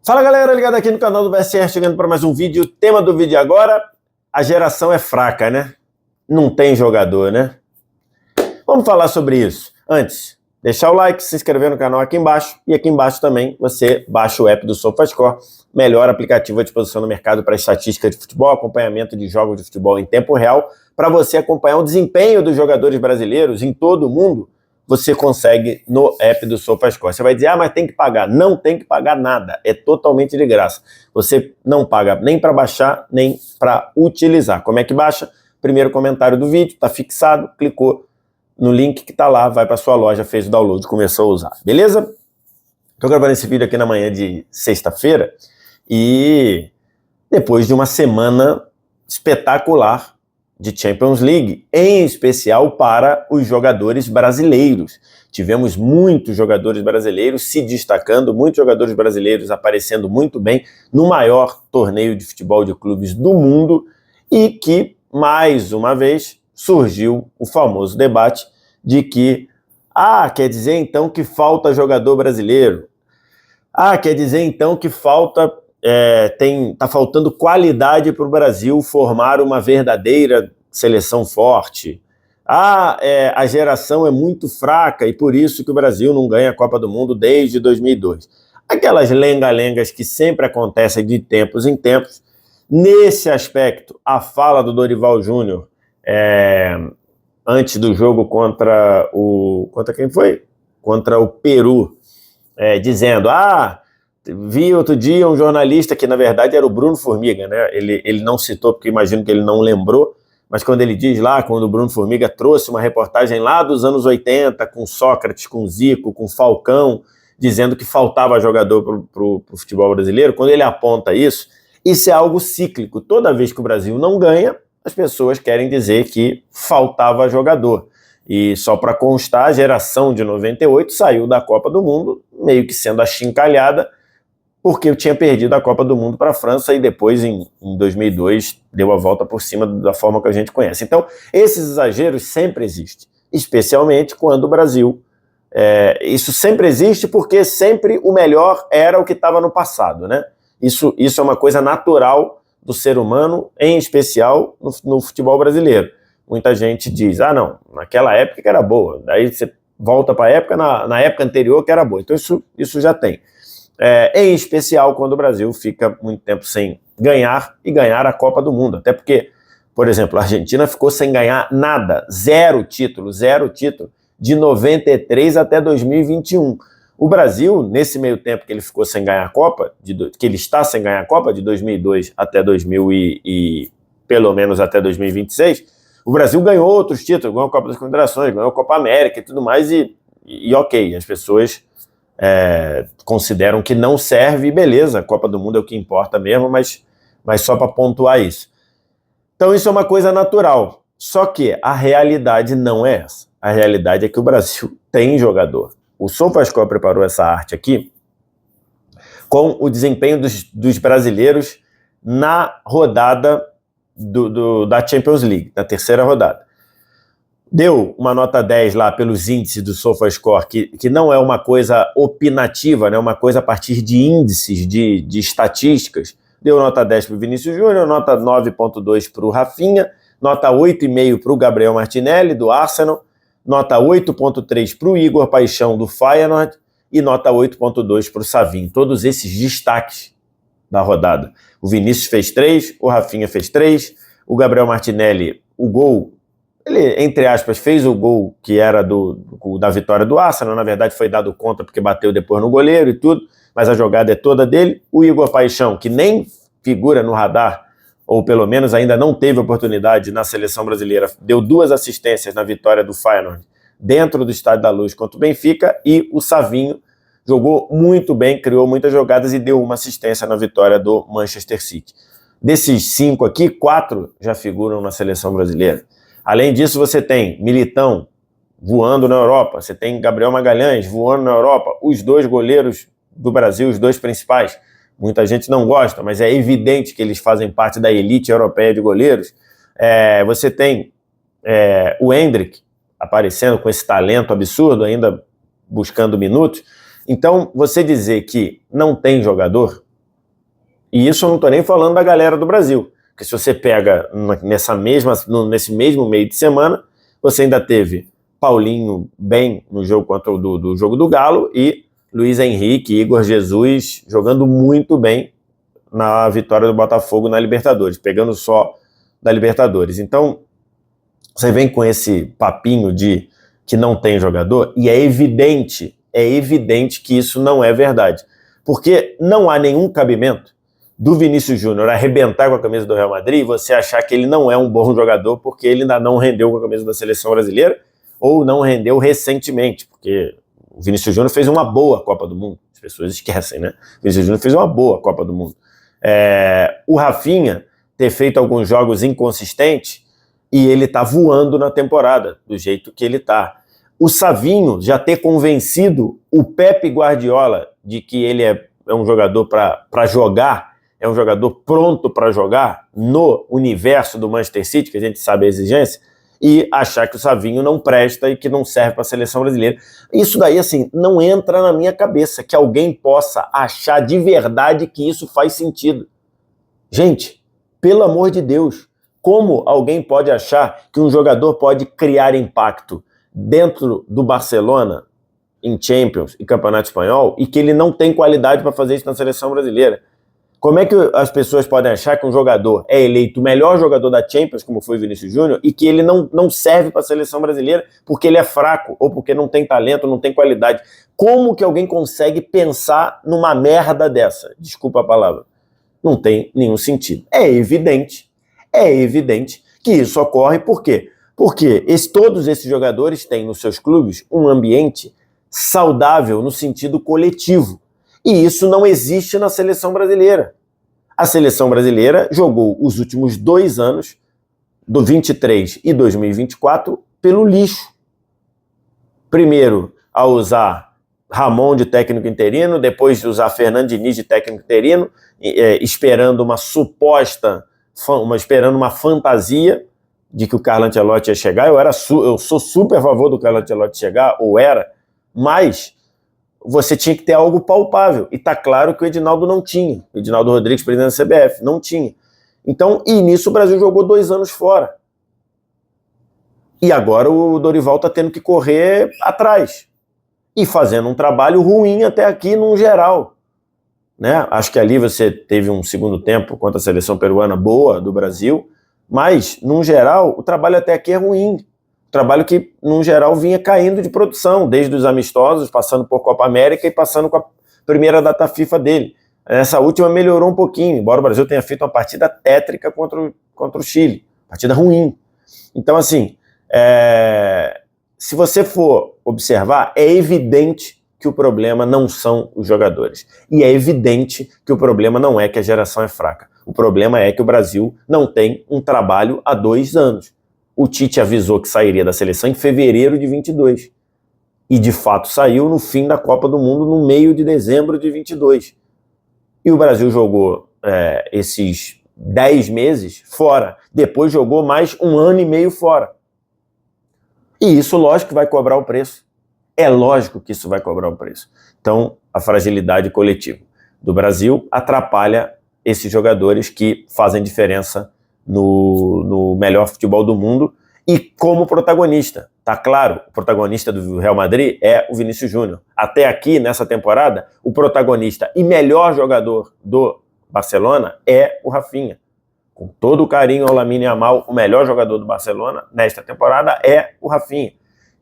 Fala galera, ligado aqui no canal do BSR, chegando para mais um vídeo. O tema do vídeo agora, a geração é fraca, né? Não tem jogador, né? Vamos falar sobre isso. Antes, deixar o like, se inscrever no canal aqui embaixo. E aqui embaixo também você baixa o app do SofaScore, melhor aplicativo à disposição no mercado para estatística de futebol, acompanhamento de jogos de futebol em tempo real, para você acompanhar o desempenho dos jogadores brasileiros em todo o mundo. Você consegue no app do SofaScore. Você vai dizer, mas tem que pagar. Não tem que pagar nada, é totalmente de graça. Você não paga nem para baixar, nem para utilizar. Como é que baixa? Primeiro comentário do vídeo, está fixado, clicou no link que está lá, vai para sua loja, fez o download, começou a usar. Beleza? Estou gravando esse vídeo aqui na manhã de sexta-feira e depois de uma semana espetacular de Champions League, em especial para os jogadores brasileiros. Tivemos muitos jogadores brasileiros se destacando, muitos jogadores brasileiros aparecendo muito bem no maior torneio de futebol de clubes do mundo e que, mais uma vez, surgiu o famoso debate de que, quer dizer então que falta jogador brasileiro? Quer dizer então que tá faltando qualidade para o Brasil formar uma verdadeira seleção forte. A geração é muito fraca e por isso que o Brasil não ganha a Copa do Mundo desde 2002. Aquelas lenga-lengas que sempre acontecem de tempos em tempos. Nesse aspecto, a fala do Dorival Júnior antes do jogo contra quem foi? Contra o Peru, dizendo, vi outro dia um jornalista que na verdade era o Bruno Formiga, né? Ele não citou porque imagino que ele não lembrou, mas quando ele diz lá, quando o Bruno Formiga trouxe uma reportagem lá dos anos 80, com Sócrates, com Zico, com Falcão, dizendo que faltava jogador para o futebol brasileiro, quando ele aponta isso é algo cíclico. Toda vez que o Brasil não ganha, as pessoas querem dizer que faltava jogador. E só para constar, a geração de 98 saiu da Copa do Mundo, meio que sendo achincalhada, porque eu tinha perdido a Copa do Mundo para a França e depois, em 2002, deu a volta por cima da forma que a gente conhece. Então, esses exageros sempre existem, especialmente quando o Brasil... isso sempre existe porque sempre o melhor era o que estava no passado, né? Isso é uma coisa natural do ser humano, em especial no futebol brasileiro. Muita gente diz, não, naquela época que era boa, daí você volta para a época, na época anterior que era boa. Então isso já tem. Em especial quando o Brasil fica muito tempo sem ganhar e ganhar a Copa do Mundo. Até porque, por exemplo, a Argentina ficou sem ganhar nada, zero título, de 93 até 2021. O Brasil, nesse meio tempo que ele ficou sem ganhar a Copa, que ele está sem ganhar a Copa, de 2002 até pelo menos até 2026, o Brasil ganhou outros títulos, ganhou a Copa das Confederações, ganhou a Copa América e tudo mais, e ok, as pessoas consideram que não serve, beleza, a Copa do Mundo é o que importa mesmo, mas só para pontuar isso. Então isso é uma coisa natural, só que a realidade não é essa. A realidade é que o Brasil tem jogador. O SofaScore preparou essa arte aqui com o desempenho dos brasileiros na rodada da Champions League, na terceira rodada. Deu uma nota 10 lá pelos índices do SofaScore, que não é uma coisa opinativa, né? Uma coisa a partir de índices, de estatísticas. Deu nota 10 para o Vinícius Júnior, nota 9,2 para o Rafinha, nota 8,5 para o Gabriel Martinelli, do Arsenal, nota 8,3 para o Igor Paixão, do Feyenoord, e nota 8,2 para o Savinho. Todos esses destaques da rodada. O Vinícius fez 3, o Rafinha fez 3, o Gabriel Martinelli, o gol, ele, entre aspas, fez o gol que era da vitória do Arsenal, na verdade foi dado conta porque bateu depois no goleiro e tudo, mas a jogada é toda dele. O Igor Paixão, que nem figura no radar, ou pelo menos ainda não teve oportunidade na seleção brasileira, deu 2 assistências na vitória do Feyenoord dentro do Estádio da Luz contra o Benfica, e o Savinho jogou muito bem, criou muitas jogadas e deu uma assistência na vitória do Manchester City. Desses 5 aqui, 4 já figuram na seleção brasileira. Além disso, você tem Militão voando na Europa, você tem Gabriel Magalhães voando na Europa, os 2 goleiros do Brasil, os 2 principais. Muita gente não gosta, mas é evidente que eles fazem parte da elite europeia de goleiros. Você tem o Endrick aparecendo com esse talento absurdo, ainda buscando minutos. Então, você dizer que não tem jogador E isso eu não estou nem falando da galera do Brasil, porque se você pega nesse mesmo meio de semana, você ainda teve Paulinho bem no jogo contra do jogo do Galo e Luiz Henrique, Igor Jesus jogando muito bem na vitória do Botafogo na Libertadores, pegando só da Libertadores. Então, você vem com esse papinho de que não tem jogador, e é evidente que isso não é verdade. Porque não há nenhum cabimento do Vinícius Júnior arrebentar com a camisa do Real Madrid e você achar que ele não é um bom jogador porque ele ainda não rendeu com a camisa da seleção brasileira ou não rendeu recentemente, porque o Vinícius Júnior fez uma boa Copa do Mundo. As pessoas esquecem, né? O Vinícius Júnior fez uma boa Copa do Mundo. O Rafinha ter feito alguns jogos inconsistentes e ele tá voando na temporada, do jeito que ele tá. O Savinho já ter convencido o Pepe Guardiola de que ele é um jogador para jogar, é um jogador pronto para jogar no universo do Manchester City, que a gente sabe a exigência, e achar que o Savinho não presta e que não serve para a seleção brasileira. Isso daí, assim, não entra na minha cabeça que alguém possa achar de verdade que isso faz sentido. Gente, pelo amor de Deus, como alguém pode achar que um jogador pode criar impacto dentro do Barcelona, em Champions e Campeonato Espanhol, e que ele não tem qualidade para fazer isso na seleção brasileira? Como é que as pessoas podem achar que um jogador é eleito o melhor jogador da Champions, como foi o Vinícius Júnior, e que ele não serve para a seleção brasileira porque ele é fraco, ou porque não tem talento, não tem qualidade? Como que alguém consegue pensar numa merda dessa? Desculpa a palavra. Não tem nenhum sentido. É evidente que isso ocorre. Por quê? Porque todos esses jogadores têm nos seus clubes um ambiente saudável no sentido coletivo. E isso não existe na seleção brasileira. A seleção brasileira jogou os últimos 2 anos, do 23 e 2024, pelo lixo. Primeiro, a usar Ramon de técnico interino, depois de usar Fernando Diniz de técnico interino, esperando uma fantasia de que o Carlo Ancelotti ia chegar. Eu sou super a favor do Carlo Ancelotti chegar, mas você tinha que ter algo palpável. E tá claro que o Edinaldo não tinha. O Edinaldo Rodrigues, presidente da CBF, não tinha. Então, e nisso o Brasil jogou 2 anos fora. E agora o Dorival tá tendo que correr atrás. E fazendo um trabalho ruim até aqui, num geral. Né? Acho que ali você teve um segundo tempo contra a seleção peruana boa do Brasil, mas, num geral, o trabalho até aqui é ruim. Trabalho que, num geral, vinha caindo de produção, desde os amistosos, passando por Copa América e passando com a primeira data FIFA dele. Essa última melhorou um pouquinho, embora o Brasil tenha feito uma partida tétrica contra o Chile, partida ruim. Então, assim, se você for observar, é evidente que o problema não são os jogadores. E é evidente que o problema não é que a geração é fraca. O problema é que o Brasil não tem um trabalho há 2 anos. O Tite avisou que sairia da seleção em fevereiro de 22. E, de fato, saiu no fim da Copa do Mundo, no meio de dezembro de 22. E o Brasil jogou esses 10 meses fora. Depois jogou mais 1 ano e meio fora. E isso, lógico, que vai cobrar o preço. É lógico que isso vai cobrar o preço. Então, a fragilidade coletiva do Brasil atrapalha esses jogadores que fazem diferença no melhor futebol do mundo e como protagonista. Tá claro, o protagonista do Real Madrid é o Vinícius Júnior. Até aqui, nessa temporada, o protagonista e melhor jogador do Barcelona é o Rafinha. Com todo o carinho ao Lamine Yamal, o melhor jogador do Barcelona nesta temporada é o Rafinha.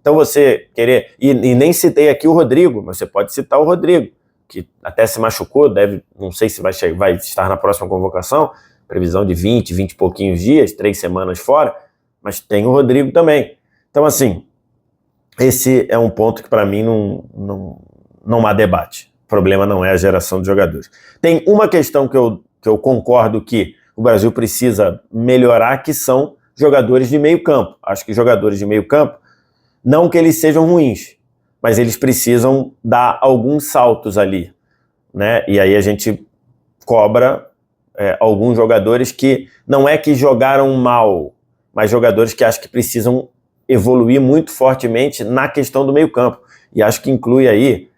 Então você querer... E nem citei aqui o Rodrigo, mas você pode citar o Rodrigo, que até se machucou, não sei se vai estar na próxima convocação, previsão de 20 e pouquinhos dias, 3 semanas fora, mas tem o Rodrigo também. Então, assim, esse é um ponto que para mim não há debate. O problema não é a geração de jogadores. Tem uma questão que eu concordo que o Brasil precisa melhorar, que são jogadores de meio campo. Acho que jogadores de meio campo, não que eles sejam ruins, mas eles precisam dar alguns saltos ali, né? E aí a gente cobra alguns jogadores que não é que jogaram mal, mas jogadores que acho que precisam evoluir muito fortemente na questão do meio campo. E acho que inclui aí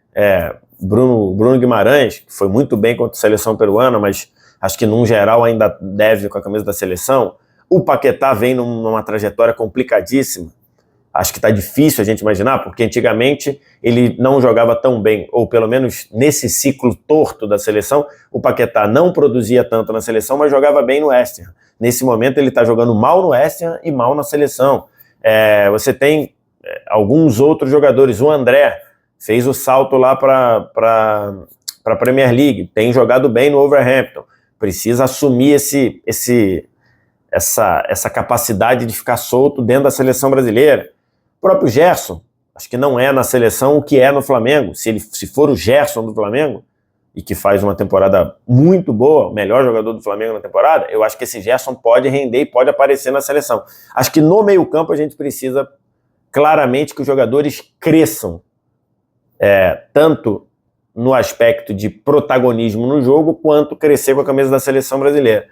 Bruno Guimarães, que foi muito bem contra a seleção peruana, mas acho que num geral ainda deve com a camisa da seleção. O Paquetá vem numa trajetória complicadíssima. Acho que está difícil a gente imaginar, porque antigamente ele não jogava tão bem, ou pelo menos nesse ciclo torto da seleção, o Paquetá não produzia tanto na seleção, mas jogava bem no West Ham. Nesse momento ele está jogando mal no West Ham e mal na seleção. Você tem alguns outros jogadores, o André fez o salto lá para a Premier League, tem jogado bem no Wolverhampton, precisa assumir essa capacidade de ficar solto dentro da seleção brasileira. O próprio Gerson, acho que não é na seleção o que é no Flamengo. Se for o Gerson do Flamengo, e que faz uma temporada muito boa, o melhor jogador do Flamengo na temporada, eu acho que esse Gerson pode render e pode aparecer na seleção. Acho que no meio-campo a gente precisa claramente que os jogadores cresçam, tanto no aspecto de protagonismo no jogo, quanto crescer com a camisa da seleção brasileira.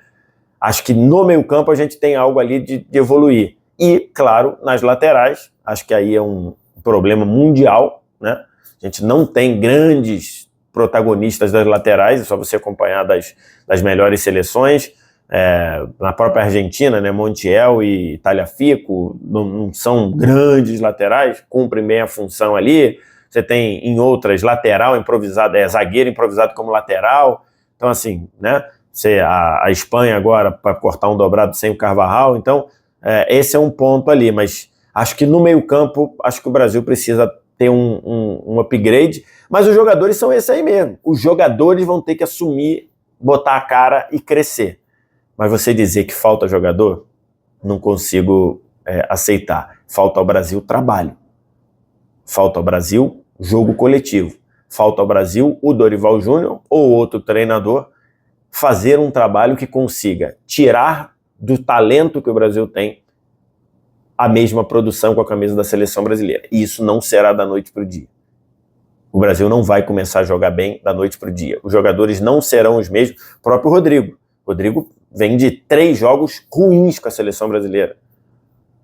Acho que no meio-campo a gente tem algo ali de evoluir. E, claro, nas laterais, acho que aí é um problema mundial, né? A gente não tem grandes protagonistas das laterais, é só você acompanhar das melhores seleções. Na própria Argentina, né, Montiel e Tagliafico não são grandes laterais, cumprem bem a função ali. Você tem em outras lateral improvisado, zagueiro improvisado como lateral. Então, assim, né? A Espanha agora para cortar um dobrado sem o Carvajal. Então, esse é um ponto ali, mas acho que no meio-campo, acho que o Brasil precisa ter um upgrade, mas os jogadores são esses aí mesmo. Os jogadores vão ter que assumir, botar a cara e crescer. Mas você dizer que falta jogador, não consigo aceitar. Falta ao Brasil trabalho. Falta ao Brasil jogo coletivo. Falta ao Brasil o Dorival Júnior ou outro treinador fazer um trabalho que consiga tirar do talento que o Brasil tem a mesma produção com a camisa da seleção brasileira. E isso não será da noite para o dia. O Brasil não vai começar a jogar bem da noite para o dia. Os jogadores não serão os mesmos. O próprio Rodrigo. Rodrigo vem de 3 jogos ruins com a seleção brasileira.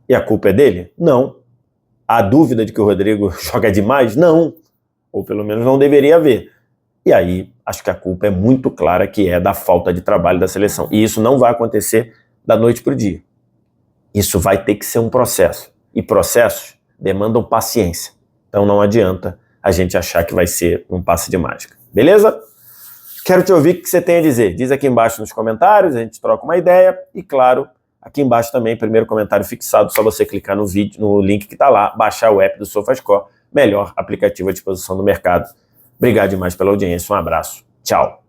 E a culpa é dele? Não. Há dúvida de que o Rodrigo joga demais? Não. Ou pelo menos não deveria haver. E aí, acho que a culpa é muito clara que é da falta de trabalho da seleção. E isso não vai acontecer da noite para o dia. Isso vai ter que ser um processo. E processos demandam paciência. Então não adianta a gente achar que vai ser um passe de mágica. Beleza? Quero te ouvir o que você tem a dizer. Diz aqui embaixo nos comentários, a gente troca uma ideia. E claro, aqui embaixo também, primeiro comentário fixado, só você clicar no vídeo, no link que está lá, baixar o app do SofaScore, melhor aplicativo à disposição do mercado. Obrigado demais pela audiência, um abraço, tchau.